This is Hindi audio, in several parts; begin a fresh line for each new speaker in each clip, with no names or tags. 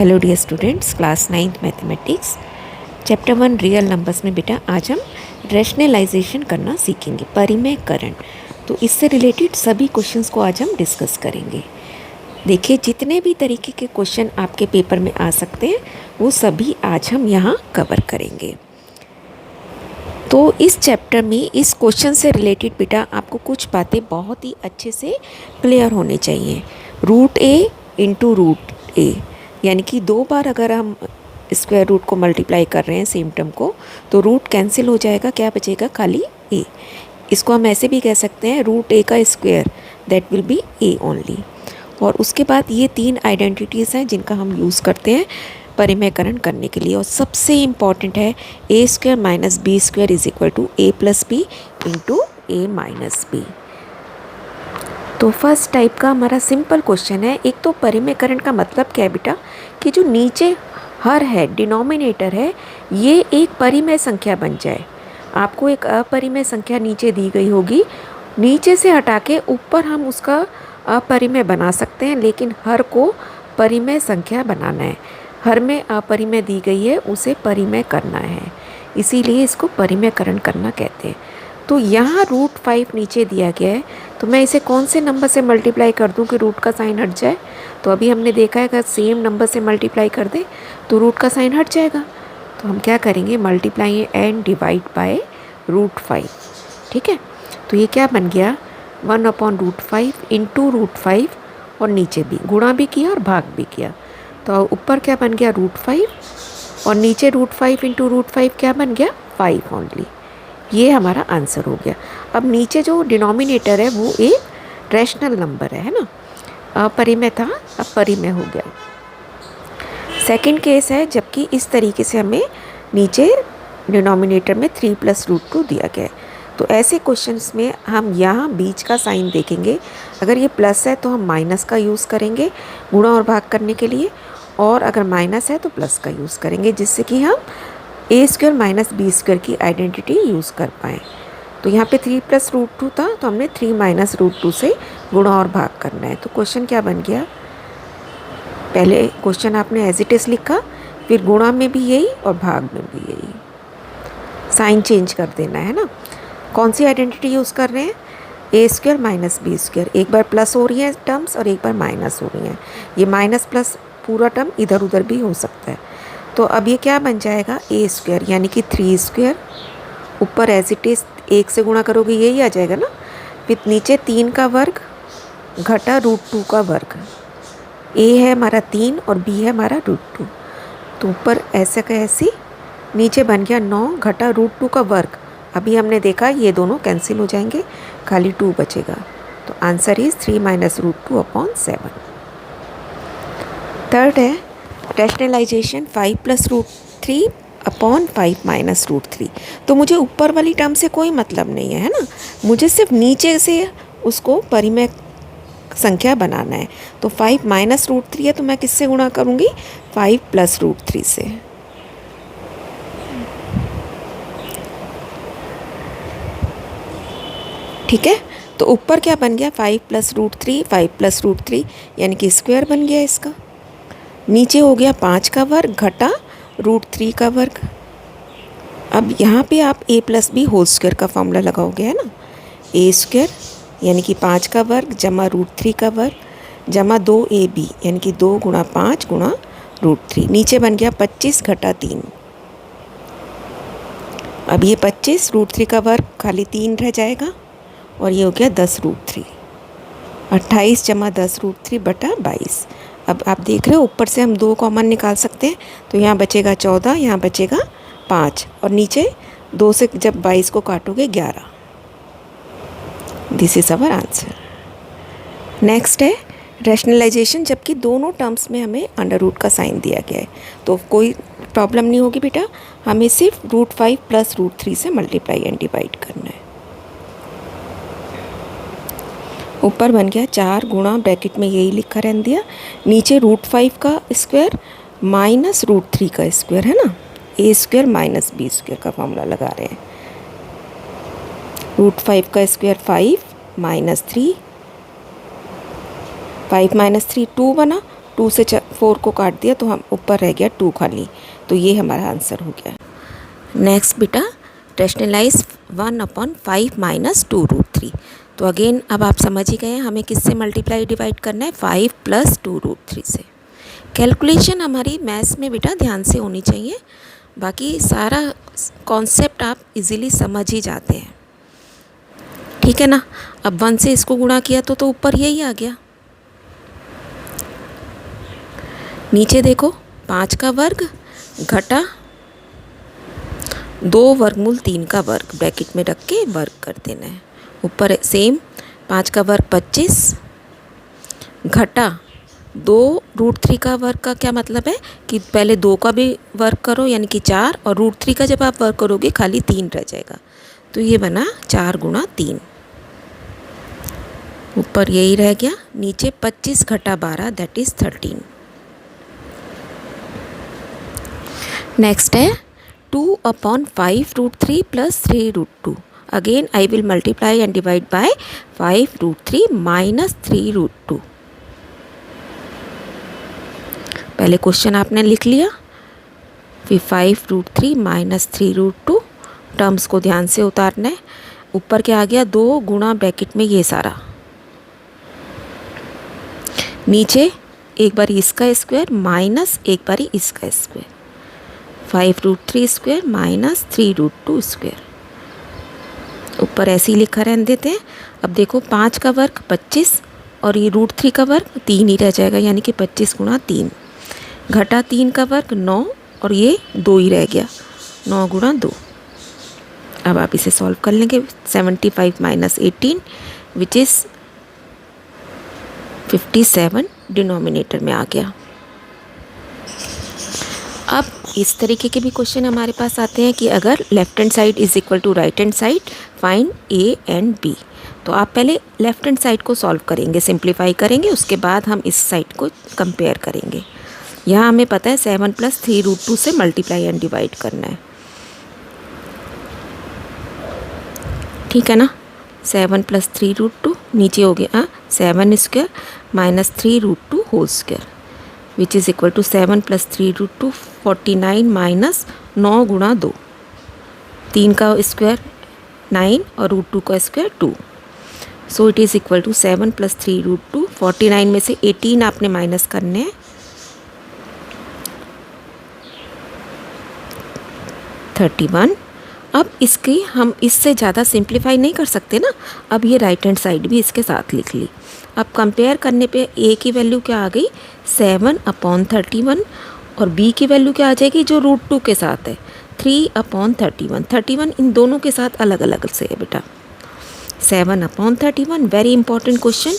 Hello dear students, class 9th mathematics chapter 1 real numbers में बेटा आज हम रैशनलाइजेशन करना सीखेंगे, परिमेयकरण। तो इससे रिलेटेड सभी क्वेश्चंस को आज हम डिस्कस करेंगे। देखिए, जितने भी तरीके के क्वेश्चन आपके पेपर में आ सकते हैं वो सभी आज हम यहाँ कवर करेंगे। तो इस चैप्टर में इस क्वेश्चन से रिलेटेड बेटा आपको कुछ बातें बहुत ही अच्छे से क्लियर होने चाहिए। रूट ए इंटू रूट ए, यानी कि दो बार अगर हम स्क्वायर रूट को मल्टीप्लाई कर रहे हैं सेम टर्म को, तो रूट कैंसिल हो जाएगा, क्या बचेगा? खाली ए। इसको हम ऐसे भी कह सकते हैं रूट ए का square, that will be A only. और उसके बाद ये तीन आइडेंटिटीज़ हैं जिनका हम यूज़ करते हैं परिमेयकरण करने के लिए। और सबसे इम्पॉर्टेंट है A square minus B square is equal to A plus B into A minus B. तो फर्स्ट टाइप का हमारा सिंपल क्वेश्चन है। एक तो परिमेयकरण का मतलब क्या है बेटा, कि जो नीचे हर है, डिनोमिनेटर है, ये एक परिमेय संख्या बन जाए। आपको एक अपरिमेय संख्या नीचे दी गई होगी, नीचे से हटा के ऊपर हम उसका अपरिमेय बना सकते हैं, लेकिन हर को परिमेय संख्या बनाना है। हर में अपरिमेय दी गई है, उसे परिमेय करना है, इसीलिए इसको परिमेयकरण करना कहते हैं। तो यहाँ रूट 5 नीचे दिया गया है, तो मैं इसे कौन से नंबर से मल्टीप्लाई कर दूँ कि रूट का साइन हट जाए? तो अभी हमने देखा है अगर सेम नंबर से मल्टीप्लाई कर दें तो रूट का साइन हट जाएगा। तो हम क्या करेंगे, multiply and divide by root 5। ठीक है, तो ये क्या बन गया, 1/√5 इंटू रूट 5, और नीचे भी गुणा भी किया और भाग भी किया। तो ऊपर क्या बन गया, रूट 5, और नीचे रूट 5 इंटू रूट 5 क्या बन गया, 5 ओनली। ये हमारा आंसर हो गया। अब नीचे जो डिनोमिनेटर है वो एक रैशनल नंबर है ना, अपरिमेय था, अब परिमेय हो गया। सेकंड केस है जबकि इस तरीके से हमें नीचे डिनोमिनेटर में 3 + √2 दिया गया है। तो ऐसे क्वेश्चंस में हम यहाँ बीच का साइन देखेंगे। अगर ये प्लस है तो हम माइनस का यूज़ करेंगे गुणा और भाग करने के लिए, और अगर माइनस है तो प्लस का यूज़ करेंगे, जिससे कि हम ए स्क्वायर माइनस बी स्क्वायर की आइडेंटिटी यूज़ कर पाएँ। तो यहाँ पे 3 + √2 था, तो हमने 3 - √2 से गुणा और भाग करना है। तो क्वेश्चन क्या बन गया, पहले क्वेश्चन आपने एज इट इज़ लिखा, फिर गुणा में भी यही और भाग में भी यही, साइन चेंज कर देना है ना। कौन सी आइडेंटिटी यूज़ कर रहे हैं, ए स्क्वायर माइनस बी स्क्वायर। एक बार प्लस हो रही है टर्म्स और एक बार माइनस हो रही हैं। ये माइनस प्लस पूरा टर्म इधर उधर भी हो सकता है। तो अब ये क्या बन जाएगा, ए स्क्वायर यानी कि 3 स्क्वायर, ऊपर एज इट इज़ 1 से गुणा करोगे यही आ जाएगा ना, फिर नीचे 3 का वर्ग घटा √2 का वर्ग। ए है हमारा 3 और बी है हमारा √2, तो ऊपर ऐसे का ऐसी, नीचे बन गया 9 घटा √2 का वर्ग। अभी हमने देखा ये दोनों कैंसिल हो जाएंगे, खाली 2 बचेगा। तो आंसर इज़ 3 - √2/7। थर्ड है रैशनलाइजेशन 5 + √3/5 - √3। तो मुझे ऊपर वाली टर्म से कोई मतलब नहीं है ना, मुझे सिर्फ नीचे से उसको परिमेय संख्या बनाना है। तो 5 - √3 है, तो मैं किससे गुणा करूँगी, 5 + √3 से। ठीक है, तो ऊपर क्या बन गया, 5 + √3, 5 + √3 यानी कि स्क्वायर बन गया इसका। नीचे हो गया 5 का वर्ग घटा √3 का वर्ग। अब यहाँ पे आप a + b होल स्क्वायर का फॉर्मूला लगाओगे, है ना। ए स्क्वायर यानी कि 5 का वर्ग जमा √3 का वर्ग जमा 2ab यानी कि 2 × 5 × √3। नीचे बन गया 25 घटा 3। अब ये 25 √3 का वर्ग खाली 3 रह जाएगा, और ये हो गया 10 √3। 28 जमा 10 √3 बटा 22। अब आप देख रहे हो ऊपर से हम 2 कॉमन निकाल सकते हैं, तो यहाँ बचेगा 14, यहाँ बचेगा 5, और नीचे 2 से जब 22 को काटोगे 11। This is our answer. Next है रैशनलाइजेशन, जबकि दोनों टर्म्स में हमें √ का साइन दिया गया है, तो कोई प्रॉब्लम नहीं होगी बेटा, हमें सिर्फ √5 + √3 से मल्टीप्लाई एंड डिवाइड करना है। ऊपर बन गया 4 गुणा, ब्रैकेट में यही लिखा रहने दिया, नीचे √5 का स्क्वायर माइनस √3 का स्क्वायर, है ना। ए स्क्वायर माइनस बी स्क्वायर का फॉर्मूला लगा रहे हैं। √5 का स्क्वायर 5 - 3, 5 - 3 2 बना, 2 से 4 को काट दिया तो हम ऊपर रह गया 2 खाली, तो ये हमारा आंसर हो गया। नेक्स्ट बेटा, रैशनलाइज 1/5 माइनस 2√3। तो अगेन अब आप समझ ही गए हमें किससे मल्टीप्लाई डिवाइड करना है, 5 + 2√3 से। कैलकुलेशन हमारी मैथ्स में बेटा ध्यान से होनी चाहिए, बाकी सारा कॉन्सेप्ट आप इजीली समझ ही जाते हैं, ठीक है ना। अब 1 से इसको गुणा किया तो ऊपर यही आ गया। नीचे देखो 5 का वर्ग घटा 2 वर्गमूल 3 का वर्ग, ब्रैकेट में रख के वर्ग कर देना है। ऊपर सेम 5 का वर्ग 25 घटा 2√3 का वर्ग का क्या मतलब है कि पहले 2 का भी वर्ग करो यानी कि 4, और √3 का जब आप वर्ग करोगे खाली 3 रह जाएगा, तो ये बना 4 × 3। ऊपर यही रह गया, नीचे 25 घटा 12 दैट इज़ 13। नेक्स्ट है 2/5√3 + 3√2। Again I will multiply and divide bye 5√3 minus 3√2। पहले क्वेश्चन आपने लिख लिया, फिर 5√3 माइनस 3√2, टर्म्स को ध्यान से उतारना है। ऊपर क्या आ गया, 2 गुणा ब्रैकेट में ये सारा, नीचे एक बार इसका स्क्वायर माइनस एक बार इसका स्क्वायर, 5√3 स्क्वायर माइनस 3√2 स्क्वायर। ऊपर ऐसे ही लिखा रहने देते हैं। अब देखो 5 का वर्ग 25 और ये √3 का वर्ग 3 ही रह जाएगा, यानी कि 25 × 3 घटा 3 का वर्ग 9 और ये 2 ही रह गया, 9 × 2। अब आप इसे सॉल्व कर लेंगे, 75 माइनस 18 विच इज़ 57 डिनोमिनेटर में आ गया। अब इस तरीके के भी क्वेश्चन हमारे पास आते हैं कि अगर left hand side is equal to right hand side, find A and B. तो आप पहले लेफ्ट हैंड साइड को सॉल्व करेंगे, सिंप्लीफाई करेंगे, उसके बाद हम इस साइड को कंपेयर करेंगे। यहाँ हमें पता है 7 + 3√2 से मल्टीप्लाई एंड डिवाइड करना है, ठीक है ना। 7 + 3√2 नीचे हो गया 7 square minus 3√2 whole square which is equal to 7 + 3√2 49 minus 9 × 2, 3 का स्क्वायर 9 और √2 का square 2। So it is equal to 7 + 3√2, 49 में से 18 आपने माइनस करने हैं, 31। अब इसकी हम इससे ज़्यादा सिंप्लीफाई नहीं कर सकते ना, अब ये राइट हैंड साइड भी इसके साथ लिख ली। अब कंपेयर करने पे ए की वैल्यू क्या आ गई, 7/31, और बी की वैल्यू क्या आ जाएगी जो √2 के साथ है, 3/31। 31 इन दोनों के साथ अलग अलग से है बेटा। 7/31 वेरी इंपॉर्टेंट क्वेश्चन,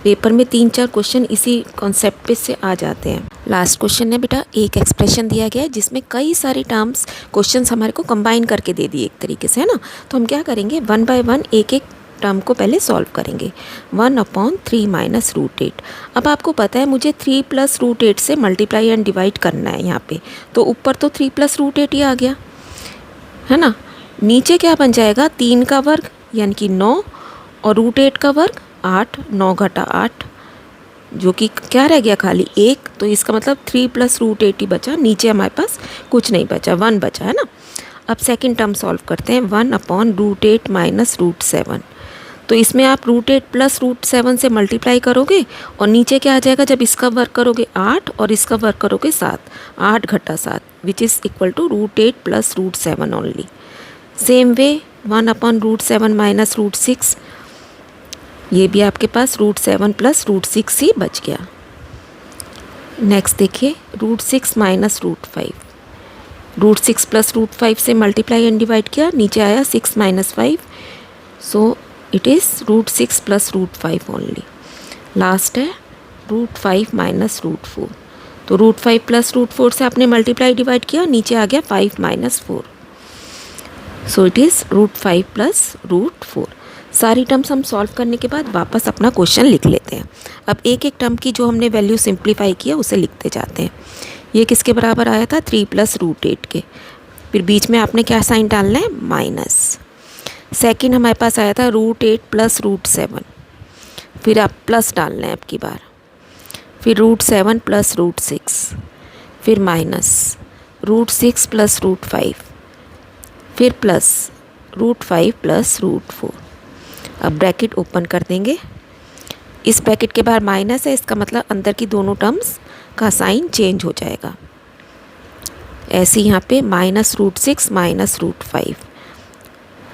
पेपर में 3-4 क्वेश्चन इसी कॉन्सेप्ट पे से आ जाते हैं। लास्ट क्वेश्चन है बेटा, एक एक्सप्रेशन दिया गया है जिसमें कई सारी टर्म्स क्वेश्चंस हमारे को कंबाइन करके दे दिए एक तरीके से, है ना। तो हम क्या करेंगे, 1 बाय 1 एक एक टर्म को पहले सॉल्व करेंगे। 1/3 माइनस √8। अब आपको पता है मुझे 3 + √8 से मल्टीप्लाई एंड डिवाइड करना है यहाँ पे, तो ऊपर तो 3 + √8 ही आ गया, है ना। नीचे क्या बन जाएगा, 3 का वर्ग यानी कि 9 और √8 का वर्ग 8, 9 घटा 8 जो कि क्या रह गया खाली 1, तो इसका मतलब 3 + √8 ही बचा, नीचे हमारे पास कुछ नहीं बचा, 1 बचा, है ना। अब सेकंड टर्म सॉल्व करते हैं, 1/√8 माइनस √7। तो इसमें आप √8 + √7 से मल्टीप्लाई करोगे और नीचे क्या आ जाएगा, जब इसका वर्ग करोगे 8 और इसका वर्ग करोगे 7, 8 घटा 7 which is equal to √8 + √7 only. Same way 1/√7 minus √6, ये भी आपके पास √7 + √6 ही बच गया। नेक्स्ट देखिए, √6 माइनस √5, √6 + √5 से मल्टीप्लाई एंड डिवाइड किया, नीचे आया 6 - 5, सो इट इज़ √6 + √5 ओनली। लास्ट है √5 माइनस √4, तो √5 + √4 से आपने मल्टीप्लाई डिवाइड किया, नीचे आ गया 5 - 4, सो इट इज़ √5 + √4। सारी टर्म्स हम सॉल्व करने के बाद वापस अपना क्वेश्चन लिख लेते हैं। अब एक एक टर्म की जो हमने वैल्यू सिंप्लीफाई किया उसे लिखते जाते हैं। ये किसके बराबर आया था, 3 + √8 के, फिर बीच में आपने क्या साइन डालना है, माइनस। सेकंड हमारे पास आया था √8 + √7, फिर आप प्लस डालना है अब की बार, फिर √7 प्लस √6, फिर माइनस √6 प्लस √5, फिर प्लस √5 प्लस √4। अब ब्रैकेट ओपन कर देंगे। इस ब्रैकेट के बाहर माइनस है, इसका मतलब अंदर की दोनों टर्म्स का साइन चेंज हो जाएगा। ऐसे यहाँ पे -√6 माइनस √5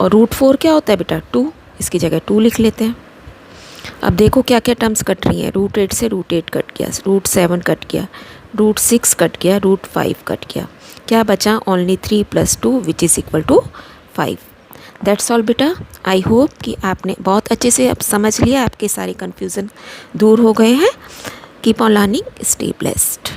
और √4 क्या होता है बेटा 2, इसकी जगह 2 लिख लेते हैं। अब देखो क्या क्या टर्म्स कट रही हैं। √8 से √8 कट गया, √7 कट गया, √6 कट गया, √5 कट गया। क्या बचा? Only 3 + 2 which is equal to 5। That's all बेटा। आई होप कि आपने बहुत अच्छे से अब समझ लिया, आपके सारे कन्फ्यूज़न दूर हो गए हैं। Keep on learning, stay blessed.